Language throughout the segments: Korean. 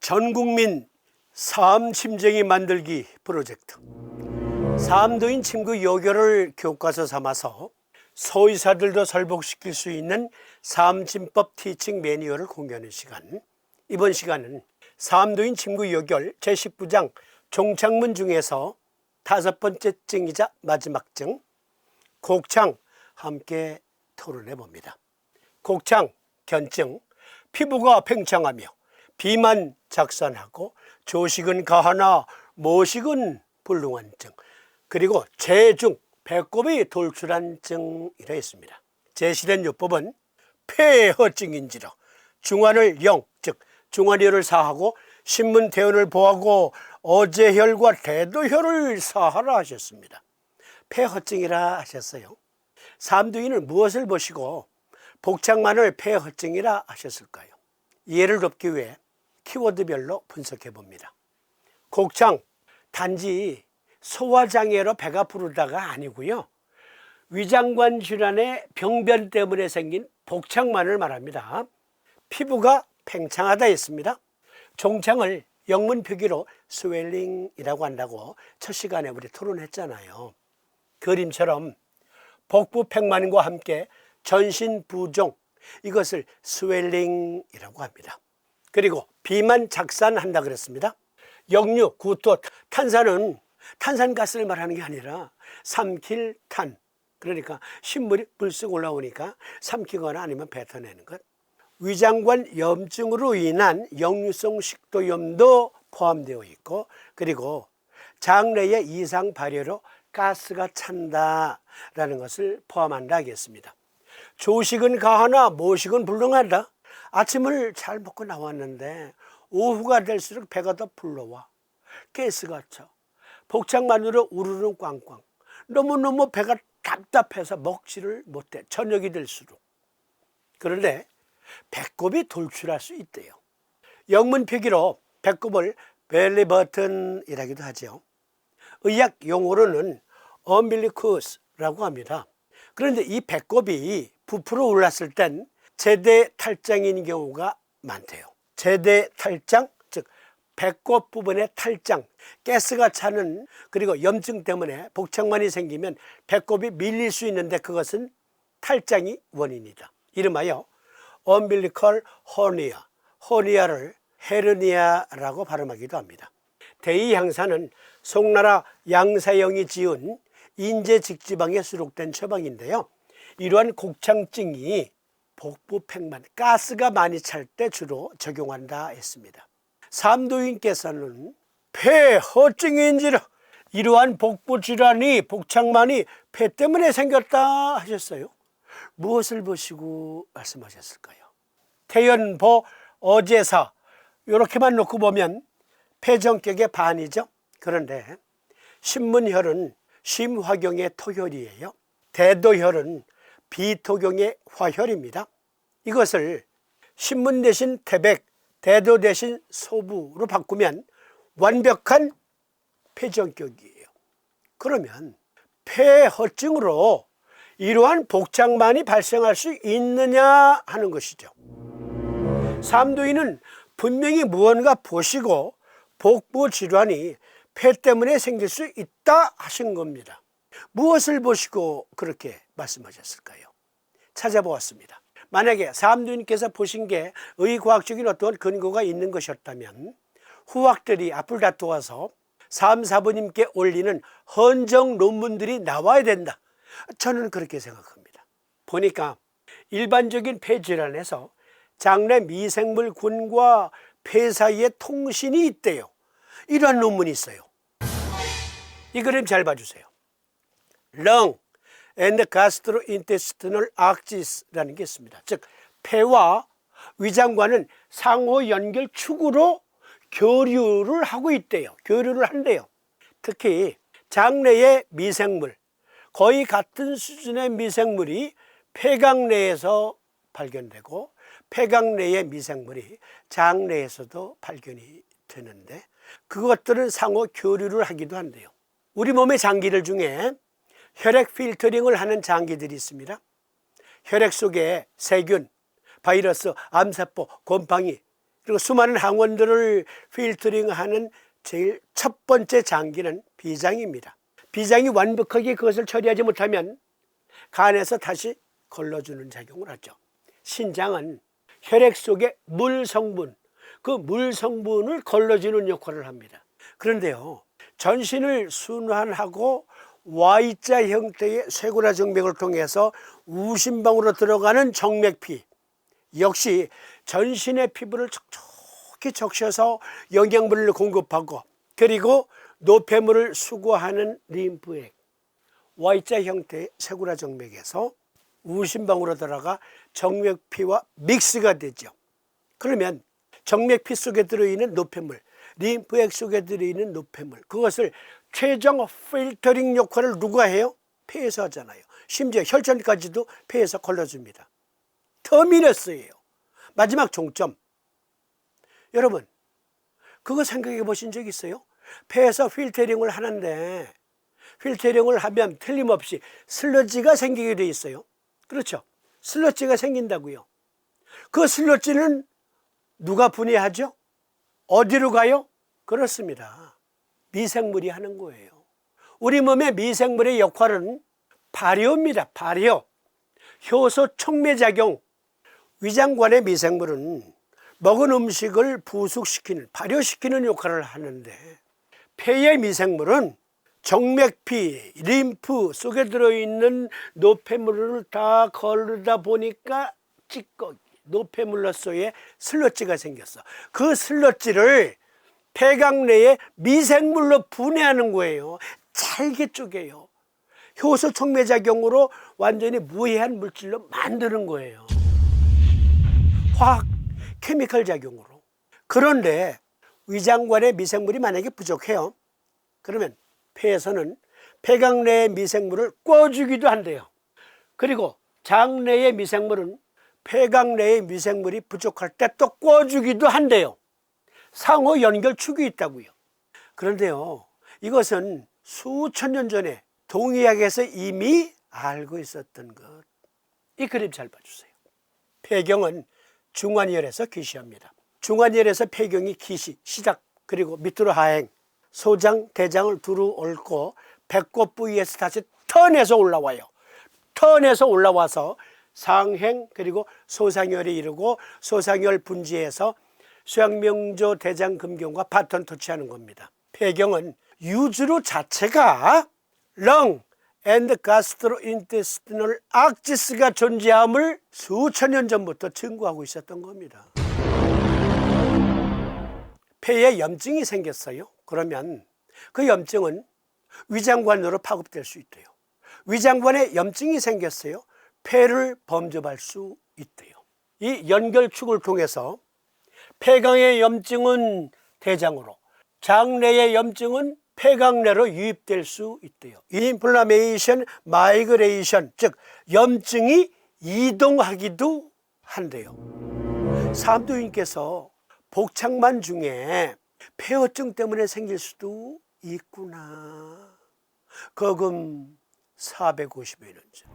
전국민 삶심쟁이 만들기 프로젝트, 삶도인 친구 요교를 교과서 삼아서 소의사들도 설복시킬 수 있는 삶진법 티칭 매뉴얼을 공유하는 시간. 이번 시간은 삶도인 친구 요결 제19장 종착문 중에서 5번째 증이자 마지막 증 곡창 함께 토론해 봅니다. 곡창, 견증, 피부가 팽창하며 비만 작산하고 조식은 가하나 모식은 불능한 증, 그리고 재중, 배꼽이 돌출한 증이라 했습니다. 제시된 요법은 폐허증인지라 중환을 영, 즉 중환혈을 사하고 신문대원을 보하고 어제혈과 대도혈을 사하라 하셨습니다. 폐허증이라 하셨어요. 삼두인은 무엇을 보시고 복창만을 폐허증이라 하셨을까요? 이해를 돕기 위해 키워드별로 분석해 봅니다. 곡창, 단지 소화장애로 배가 부르다가 아니고요, 위장관 질환의 병변 때문에 생긴 복창만을 말합니다. 피부가 팽창하다 했습니다. 종창을 영문 표기로 스웰링이라고 한다고 첫 시간에 우리 토론했잖아요. 그림처럼 복부 팽만과 함께 전신 부종, 이것을 스웰링이라고 합니다. 그리고 비만 작산한다 그랬습니다. 역류, 구토, 탄산은 탄산가스를 말하는 게 아니라 삼킬 탄, 그러니까 신물이 불쑥 올라오니까 삼키거나 아니면 뱉어내는 것. 위장관 염증으로 인한 역류성 식도염도 포함되어 있고, 그리고 장내의 이상 발효로 가스가 찬다라는 것을 포함한다 하겠습니다. 조식은 가하나 모식은 불능하다. 아침을 잘 먹고 나왔는데 오후가 될수록 배가 더 불러와. 가스가 차. 복창만으로 우르르 꽝꽝. 너무너무 배가 답답해서 먹지를 못해. 저녁이 될수록. 그런데 배꼽이 돌출할 수 있대요. 영문 표기로 배꼽을 벨리 버튼이라기도 하죠. 의학 용어로는 엄빌리쿠스라고 합니다. 그런데 이 배꼽이 부풀어 올랐을 땐 제대 탈장인 경우가 많대요. 제대 탈장, 즉 배꼽 부분의 탈장, 가스가 차는, 그리고 염증 때문에 복창만이 생기면 배꼽이 밀릴 수 있는데 그것은 탈장이 원인이다. 이름하여 umbilical hernia, 허니아를 헤르니아라고 발음하기도 합니다. 대의향사는 송나라 양사영이 지은 인제직지방에 수록된 처방인데요, 이러한 곡창증이 복부 팽만, 가스가 많이 찰 때 주로 적용한다 했습니다. 삼도인께서는 폐허증인지라 이러한 복부 질환이, 복창만이 폐 때문에 생겼다 하셨어요. 무엇을 보시고 말씀하셨을까요? 태연보, 어제사 이렇게만 놓고 보면 폐정격의 반이죠. 그런데 신문혈은 심화경의 토혈이에요. 대도혈은 비토경의 화혈입니다. 이것을 신문 대신 태백, 대도 대신 소부로 바꾸면 완벽한 폐정격이에요. 그러면 폐허증으로 이러한 복창만이 발생할 수 있느냐 하는 것이죠. 삼도인은 분명히 무언가 보시고 복부 질환이 폐 때문에 생길 수 있다 하신 겁니다. 무엇을 보시고 그렇게 말씀하셨을까요? 찾아보았습니다. 만약에 삼도인께서 보신 게 의과학적인 어떤 근거가 있는 것이었다면 후학들이 앞을 다투어서 삼사부님께 올리는 헌정 논문들이 나와야 된다. 저는 그렇게 생각합니다. 보니까 일반적인 폐질환에서 장내 미생물군과 폐 사이에 통신이 있대요. 이러한 논문이 있어요. 이 그림 잘 봐주세요. Lung and gastrointestinal axis라는 게 있습니다. 즉 폐와 위장관은 상호 연결 축으로 교류를 하고 있대요. 교류를 한대요. 특히 장내의 미생물, 거의 같은 수준의 미생물이 폐각 내에서 발견되고 폐각 내의 미생물이 장내에서도 발견이 되는데 그것들은 상호 교류를 하기도 한대요. 우리 몸의 장기들 중에 혈액 필터링을 하는 장기들이 있습니다. 혈액 속에 세균, 바이러스, 암세포, 곰팡이 그리고 수많은 항원들을 필터링하는 제일 첫 번째 장기는 비장입니다. 비장이 완벽하게 그것을 처리하지 못하면 간에서 다시 걸러주는 작용을 하죠. 신장은 혈액 속의 물 성분, 그 물 성분을 걸러주는 역할을 합니다. 그런데요, 전신을 순환하고 Y자 형태의 쇄골화 정맥을 통해서 우심방으로 들어가는 정맥피, 역시 전신의 피부를 촉촉히 적셔서 영양분을 공급하고, 그리고 노폐물을 수거하는 림프액, Y자 형태의 쇄골화 정맥에서 우심방으로 들어가 정맥피와 믹스가 되죠. 그러면 정맥피 속에 들어있는 노폐물, 림프액 속에 들어있는 노폐물, 그것을 최종 필터링 역할을 누가 해요? 폐에서 하잖아요. 심지어 혈전까지도 폐에서 걸러줍니다. 터미너스예요. 마지막 종점. 여러분, 그거 생각해 보신 적 있어요? 폐에서 필터링을 하는데, 필터링을 하면 틀림없이 슬러지가 생기게 돼 있어요. 그렇죠? 슬러지가 생긴다고요. 그 슬러지는 누가 분해하죠? 어디로 가요? 그렇습니다. 미생물이 하는 거예요. 우리 몸의 미생물의 역할은 발효입니다. 발효. 효소 촉매작용. 위장관의 미생물은 먹은 음식을 부숙시키는, 발효시키는 역할을 하는데, 폐의 미생물은 정맥피, 림프 속에 들어있는 노폐물을 다 거르다 보니까 찌꺼기, 노폐물로서의 슬러지가 생겼어. 그 슬러지를 폐각 내에 미생물로 분해하는 거예요. 잘게 쪼개요. 효소 촉매작용으로 완전히 무해한 물질로 만드는 거예요. 화학, 케미컬 작용으로. 그런데 위장관의 미생물이 만약에 부족해요. 그러면 폐에서는 폐각 내의 미생물을 꿔주기도 한대요. 그리고 장 내의 미생물은 폐각 내의 미생물이 부족할 때 또 꿔주기도 한대요. 상호 연결축이 있다고요. 그런데요, 이것은 수천 년 전에 동의학에서 이미 알고 있었던 것. 이 그림 잘 봐주세요. 폐경은 중환혈에서 기시합니다. 중환혈에서 폐경이 기시, 시작, 그리고 밑으로 하행, 소장, 대장을 두루 얽고 배꼽 부위에서 다시 턴해서 올라와요. 턴해서 올라와서 상행, 그리고 소상혈에 이르고 소상혈 분지에서 수양명조 대장금경과 바톤 터치하는 겁니다. 폐경은 유주로 자체가 렁 앤드 가스트로인테스티널 악지스가 존재함을 수천 년 전부터 증거하고 있었던 겁니다. 폐에 염증이 생겼어요. 그러면 그 염증은 위장관으로 파급될 수 있대요. 위장관에 염증이 생겼어요. 폐를 범접할 수 있대요. 이 연결축을 통해서 폐강의 염증은 대장으로, 장내의 염증은 폐강내로 유입될 수 있대요. 인플라메이션, 마이그레이션, 즉 염증이 이동하기도 한대요. 삼도인께서 복창만 중에 폐허증 때문에 생길 수도 있구나. 거금 450여 년 전.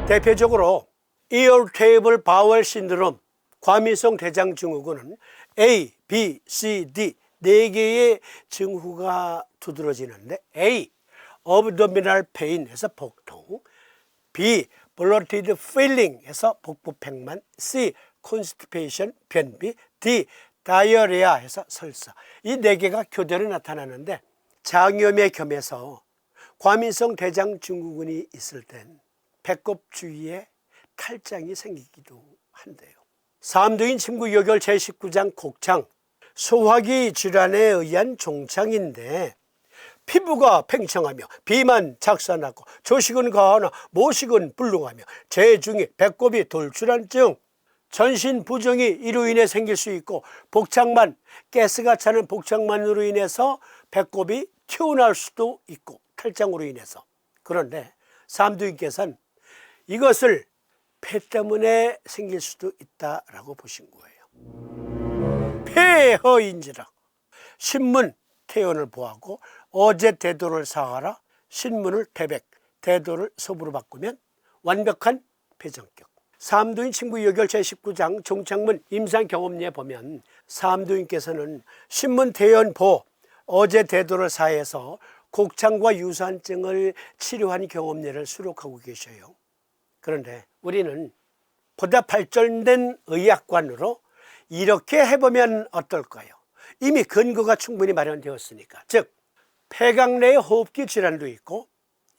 대표적으로 Irritable Bowel Syndrome, 과민성 대장 증후군은 A, B, C, D 4개의 증후가 두드러지는데, A, Abdominal Pain 해서 복통, B, Bloated Feeling 해서 복부팽만, C, Constipation 변비, D, Diarrhea 해서 설사. 이 4개가 교대로 나타나는데, 장염에 겸해서 과민성 대장 증후군이 있을 땐 배꼽 주위에 탈장이 생기기도 한대요. 삼두인 침구요결 제19장 곡창, 소화기 질환에 의한 종창인데, 피부가 팽창하며 비만 작산하고 조식은 가하나 모식은 불능하며 재중이 배꼽이 돌출한 증, 전신 부종이 이로 인해 생길 수 있고, 복창만, 가스가 차는 복창만으로 인해서 배꼽이 튀어나올 수도 있고, 탈장으로 인해서. 그런데 삼두인께서는 이것을 폐 때문에 생길 수도 있다라고 보신 거예요. 폐허인지라 신문 태연을 보하고 어제 대도를 사하라, 신문을 태백, 대도를 서부로 바꾸면 완벽한 폐전격. 삼두인 친구유혈 제19장 종착문 임상경험리에 보면 삼두인께서는 신문대연보 어제 대도를 사해서 곡창과 유산증을 치료한 경험례를 수록하고 계셔요. 그런데 우리는 보다 발전된 의학관으로 이렇게 해보면 어떨까요? 이미 근거가 충분히 마련되었으니까. 즉 폐강내의 호흡기 질환도 있고,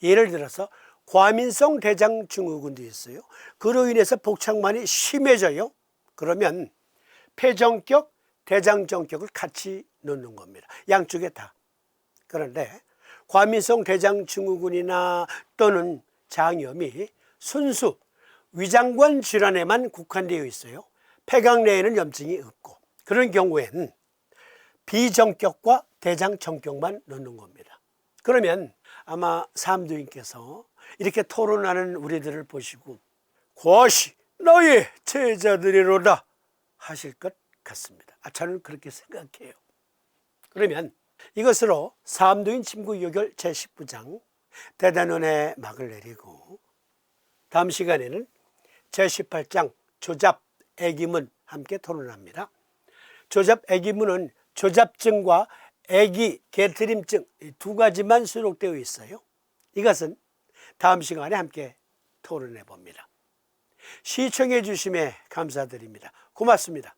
예를 들어서 과민성 대장증후군도 있어요. 그로 인해서 복창만이 심해져요. 그러면 폐정격, 대장정격을 같이 넣는 겁니다. 양쪽에 다. 그런데 과민성 대장증후군이나 또는 장염이 순수 위장관 질환에만 국한되어 있어요. 폐강 내에는 염증이 없고, 그런 경우에는 비정격과 대장정격만 넣는 겁니다. 그러면 아마 삼두인께서 이렇게 토론하는 우리들을 보시고 곧이 너의 제자들이로다 하실 것 같습니다. 저는 그렇게 생각해요. 그러면 이것으로 삼두인 친구유혈 제19장 대단원의 막을 내리고, 다음 시간에는 제18장 조잡애기문 함께 토론합니다. 조잡애기문은 조잡증과 애기 개트림증 두 가지만 수록되어 있어요. 이것은 다음 시간에 함께 토론해 봅니다. 시청해 주심에 감사드립니다. 고맙습니다.